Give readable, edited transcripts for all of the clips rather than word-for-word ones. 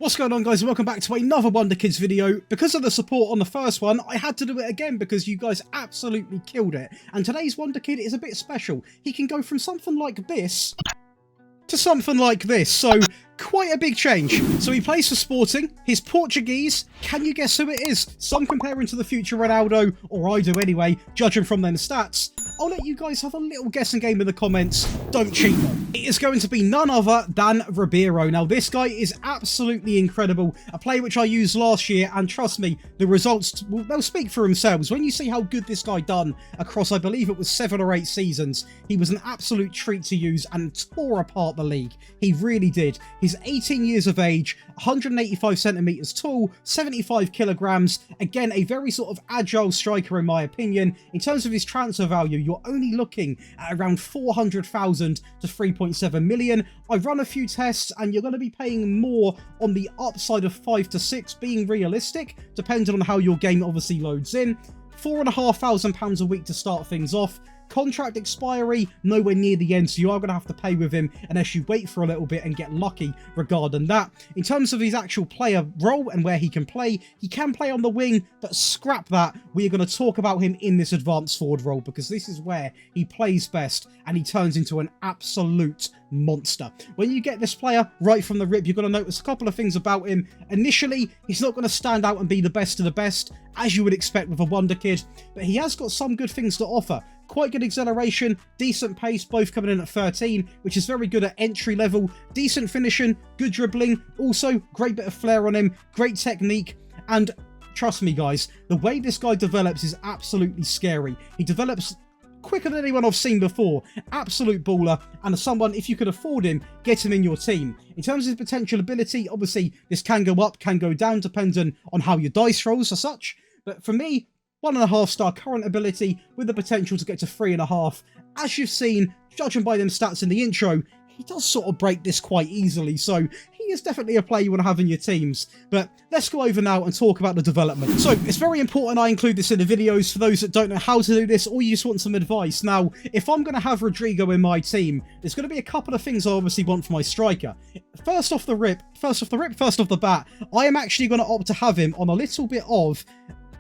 What's going on, guys, and welcome back to another Wonderkids video. Because of the support on the first one, I had to do it again because you guys absolutely killed it. And today's Wonderkid is a bit special. He can go from something like this to something like this, so quite a big change. So he plays for Sporting, he's Portuguese. Can you guess who it is? Some compare him to the future Ronaldo, or I do anyway, judging from them stats. I'll let you guys have a little guessing game in the comments. Don't cheat though. It is going to be none other than Reborn. Now this guy is absolutely incredible. A player which I used last year, and trust me, the results, well, they'll speak for themselves. When you see how good this guy done across, I believe it was 7 or 8 seasons, he was an absolute treat to use and tore apart the league. He really did. He's 18 years of age, 185 centimeters tall, 75 kilograms. Again, a very sort of agile striker in my opinion. In terms of his transfer value, you're only looking at around 400,000 to 3.7 million. I've run a few tests and you're going to be paying more on the upside of 5 to 6, being realistic, depending on how your game obviously loads in. £4,500 a week to start things off. Contract expiry, nowhere near the end, so you are going to have to pay with him unless you wait for a little bit and get lucky regarding that. In terms of his actual player role and where he can play on the wing, but scrap that. We are going to talk about him in this advanced forward role because this is where he plays best and he turns into an absolute monster. When you get this player right from the rip, you're going to notice a couple of things about him. Initially, he's not going to stand out and be the best of the best, as you would expect with a Wonderkid, but he has got some good things to offer. Quite good acceleration, decent pace, both coming in at 13, which is very good at entry level, decent finishing, good dribbling, also great bit of flair on him, great technique, and trust me guys, the way this guy develops is absolutely scary. He develops quicker than anyone I've seen before. Absolute baller, and as someone, if you could afford him, get him in your team. In terms of his potential ability, obviously this can go up, can go down, depending on how your dice rolls as such, but for me, 1.5 star current ability with the potential to get to 3.5. As you've seen, judging by them stats in the intro, he does sort of break this quite easily, so he is definitely a player you want to have in your teams. But let's go over now and talk about the development. So it's very important I include this in the videos for those that don't know how to do this, or you just want some advice. Now, if I'm going to have Rodrigo in my team, there's going to be a couple of things I obviously want for my striker. First off the bat, I am actually going to opt to have him on a little bit of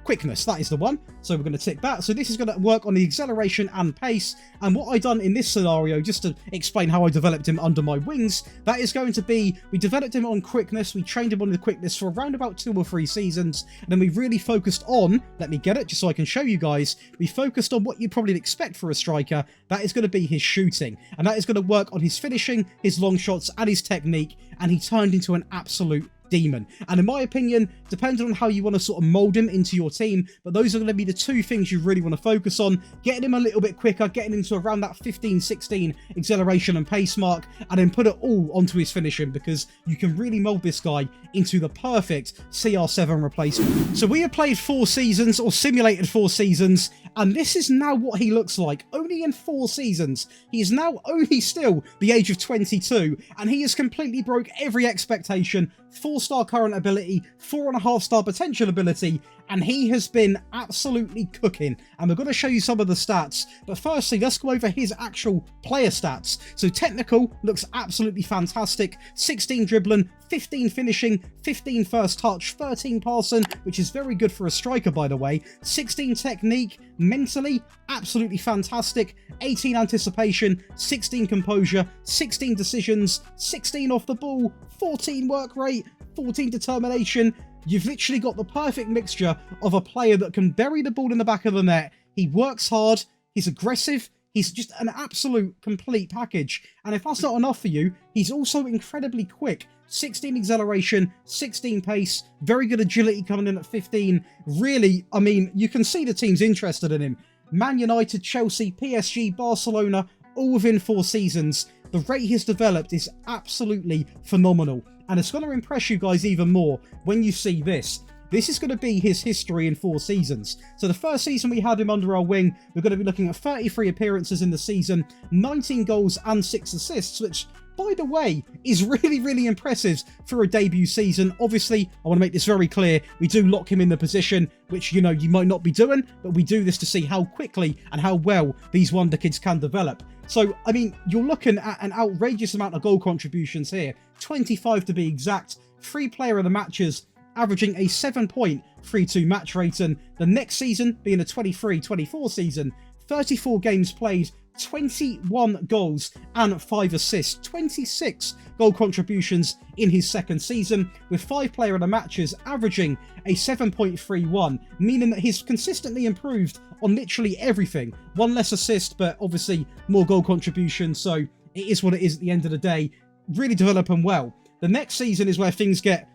quickness. That is the one, so we're going to tick that. So this is going to work on the acceleration and pace, and what I've done in this scenario, just to explain how I developed him under my wings, that is going to be, we developed him on quickness, we trained him on the quickness for around about 2 or 3 seasons, and then we really focused on, let me get it just so I can show you guys, we focused on what you'd probably expect for a striker. That is going to be his shooting, and that is going to work on his finishing, his long shots, and his technique, and he turned into an absolute demon. And in my opinion, depending on how you want to sort of mold him into your team, but those are going to be the 2 things you really want to focus on: getting him a little bit quicker, getting him to around that 15-16 acceleration and pace mark, and then put it all onto his finishing, because you can really mold this guy into the perfect CR7 replacement. So we have played 4 seasons, or simulated 4 seasons, and this is now what he looks like. Only in 4 seasons. He is now only still the age of 22, and he has completely broke every expectation. 4-star current ability, 4.5 star potential ability, and he has been absolutely cooking. And we're going to show you some of the stats, but firstly, let's go over his actual player stats. So technical, looks absolutely fantastic. 16 dribbling, 15 finishing, 15 first touch, 13 passing, which is very good for a striker, by the way. 16 technique, mentally, absolutely fantastic. 18 anticipation, 16 composure, 16 decisions, 16 off the ball, 14 work rate, 14 determination. You've literally got the perfect mixture of a player that can bury the ball in the back of the net. He works hard, he's aggressive, he's just an absolute complete package. And if that's not enough for you, he's also incredibly quick. 16 acceleration, 16 pace, very good agility coming in at 15. Really, I mean, you can see the team's interested in him. Man United, Chelsea, PSG, Barcelona, all within 4 seasons. The rate he's developed is absolutely phenomenal, and it's going to impress you guys even more when you see this. This is going to be his history in 4 seasons. So the first season we had him under our wing, we're going to be looking at 33 appearances in the season, 19 goals and 6 assists, which, by the way, is really impressive for a debut season. Obviously, I want to make this very clear, we do lock him in the position, which, you know, you might not be doing, but we do this to see how quickly and how well these Wonderkids can develop. So, I mean, you're looking at an outrageous amount of goal contributions here, 25 to be exact, 3 player of the matches, averaging a 7.32 match rating. The next season, being the 23-24 season, 34 games played, 21 goals and 5 assists, 26 goal contributions in his second season, with 5 player of the matches averaging a 7.31, meaning that he's consistently improved on literally everything. 1 less assist, but obviously more goal contribution, so it is what it is at the end of the day. Really developing well. The next season is where things they're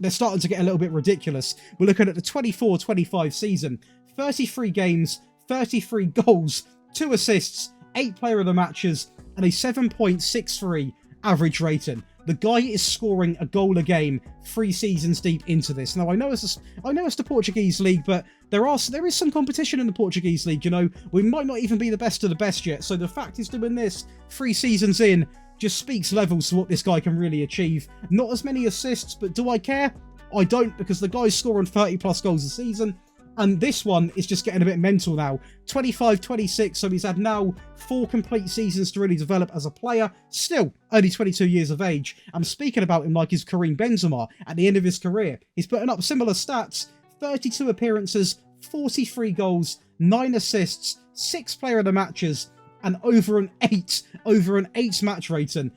starting to get a little bit ridiculous. We're looking at the 24-25 season. 33 games, 33 goals, 2 assists, 8 player of the matches, and a 7.63 average rating. The guy is scoring a goal a game 3 seasons deep into this. Now, I know it's the Portuguese league, but there is some competition in the Portuguese league, you know. We might not even be the best of the best yet, so the fact he's doing this 3 seasons in just speaks levels to what this guy can really achieve. Not as many assists, but do I care? I don't, because the guy's scoring 30 plus goals a season. And this one is just getting a bit mental now. 25-26, so he's had now 4 complete seasons to really develop as a player. Still, only 22 years of age. I'm speaking about him like he's Karim Benzema at the end of his career. He's putting up similar stats. 32 appearances, 43 goals, 9 assists, 6 player of the matches, and over an 8 match rating.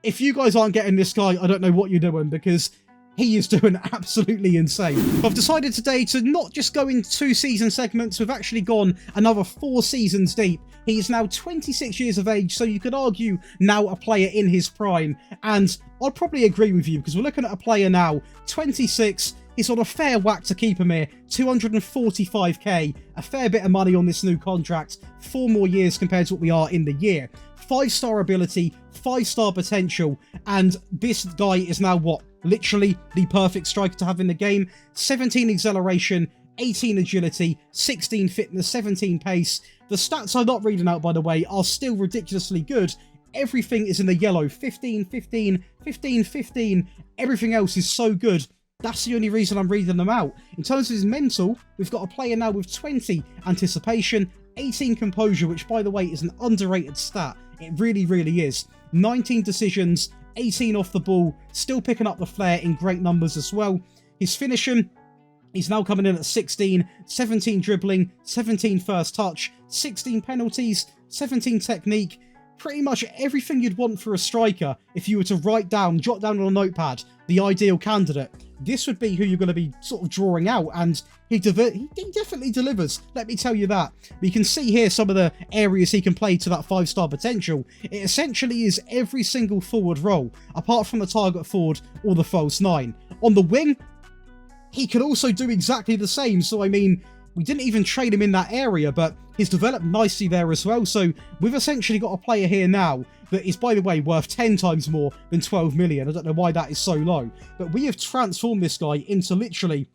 If you guys aren't getting this guy, I don't know what you're doing, because he is doing absolutely insane. I've decided today to not just go in 2 season segments, we've actually gone another 4 seasons deep. He is now 26 years of age, so you could argue now a player in his prime, and I'd probably agree with you, because we're looking at a player now, 26, he's on a fair whack to keep him here, 245k, a fair bit of money on this new contract, 4 more years compared to what we are in the year. 5-star ability, 5-star potential, and this guy is now what? Literally the perfect striker to have in the game. 17 acceleration, 18 agility, 16 fitness, 17 pace. The stats I'm not reading out, by the way, are still ridiculously good. Everything is in the yellow. 15, 15, 15, 15. Everything else is so good. That's the only reason I'm reading them out. In terms of his mental, we've got a player now with 20 anticipation, 18 composure, which, by the way, is an underrated stat. It really, really is. 19 decisions, 18 off the ball, still picking up the flair in great numbers as well. His finishing, he's now coming in at 16, 17 dribbling, 17 first touch, 16 penalties, 17 technique. Pretty much everything you'd want for a striker if you were to jot down on a notepad the ideal candidate. This would be who you're going to be sort of drawing out, and he definitely delivers, let me tell you that. But you can see here some of the areas he can play to that 5-star potential. It essentially is every single forward role, apart from the target forward or the false 9. On the wing, he could also do exactly the same, so I mean, we didn't even trade him in that area, but he's developed nicely there as well. So we've essentially got a player here now that is, by the way, worth 10 times more than 12 million. I don't know why that is so low, but we have transformed this guy into literally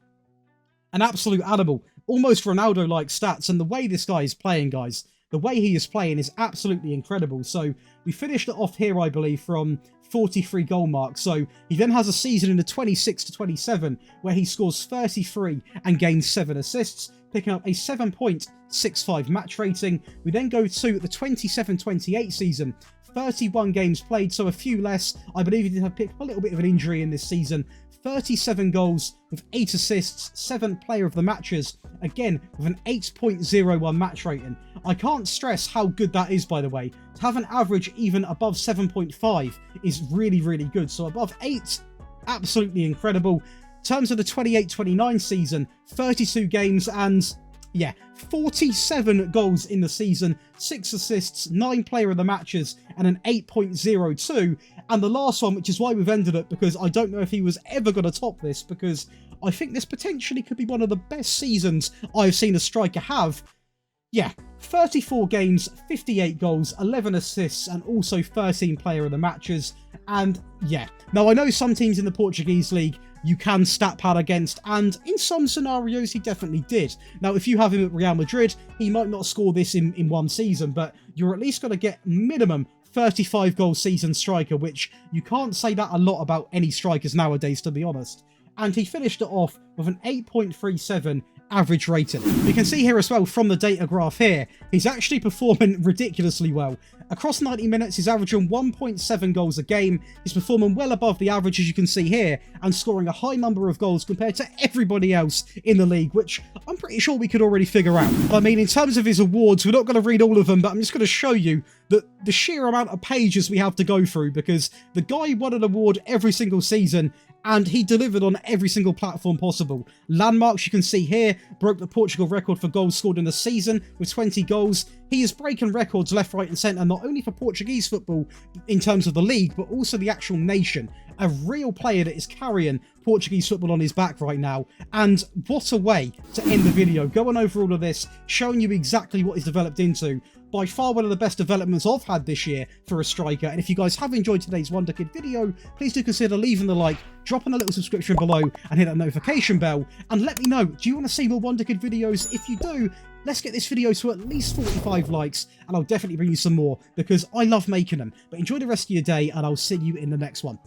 an absolute animal, almost Ronaldo-like stats. And the way this guy is playing, guys, the way he is playing is absolutely incredible. So we finished it off here, I believe, from 43 goal mark. So he then has a season in the 26-27 where he scores 33 and gains 7 assists, picking up a 7.65 match rating. We then go to the 27-28 season, 31 games played, so a few less. I believe he did have picked up a little bit of an injury in this season. 37 goals with 8 assists, 7 player of the matches, again with an 8.01 match rating. I can't stress how good that is, by the way. To have an average even above 7.5 is really, really good. So above 8, absolutely incredible. In terms of the 28-29 season, 32 games and, yeah, 47 goals in the season, 6 assists, 9 player of the matches, and an 8.02. And the last one, which is why we've ended it, because I don't know if he was ever going to top this, because I think this potentially could be one of the best seasons I've seen a striker have. Yeah, 34 games, 58 goals, 11 assists, and also 13 player of the matches. And yeah, now I know some teams in the Portuguese league you can stat pad against, and in some scenarios he definitely did. Now, if you have him at Real Madrid, he might not score this in one season, but you're at least going to get minimum 35 goal season striker, which you can't say that a lot about any strikers nowadays, to be honest. And he finished it off with an 8.37 average rating. You can see here as well from the data graph here, he's actually performing ridiculously well. Across 90 minutes, he's averaging 1.7 goals a game. He's performing well above the average, as you can see here, and scoring a high number of goals compared to everybody else in the league, which I'm pretty sure we could already figure out. I mean, in terms of his awards, we're not going to read all of them, but I'm just going to show you the sheer amount of pages we have to go through, because the guy won an award every single season, and he delivered on every single platform possible. Landmarks, you can see here, broke the Portugal record for goals scored in a season with 20 goals. He is breaking records left, right and centre, not only for Portuguese football in terms of the league, but also the actual nation. A real player that is carrying Portuguese football on his back right now. And what a way to end the video, going over all of this, showing you exactly what he's developed into. By far one of the best developments I've had this year for a striker. And if you guys have enjoyed today's Wonderkid video, please do consider leaving the like, dropping a little subscription below, and hit that notification bell. And let me know, do you want to see more Wonderkid videos? If you do, let's get this video to at least 45 likes, and I'll definitely bring you some more, because I love making them. But enjoy the rest of your day, and I'll see you in the next one.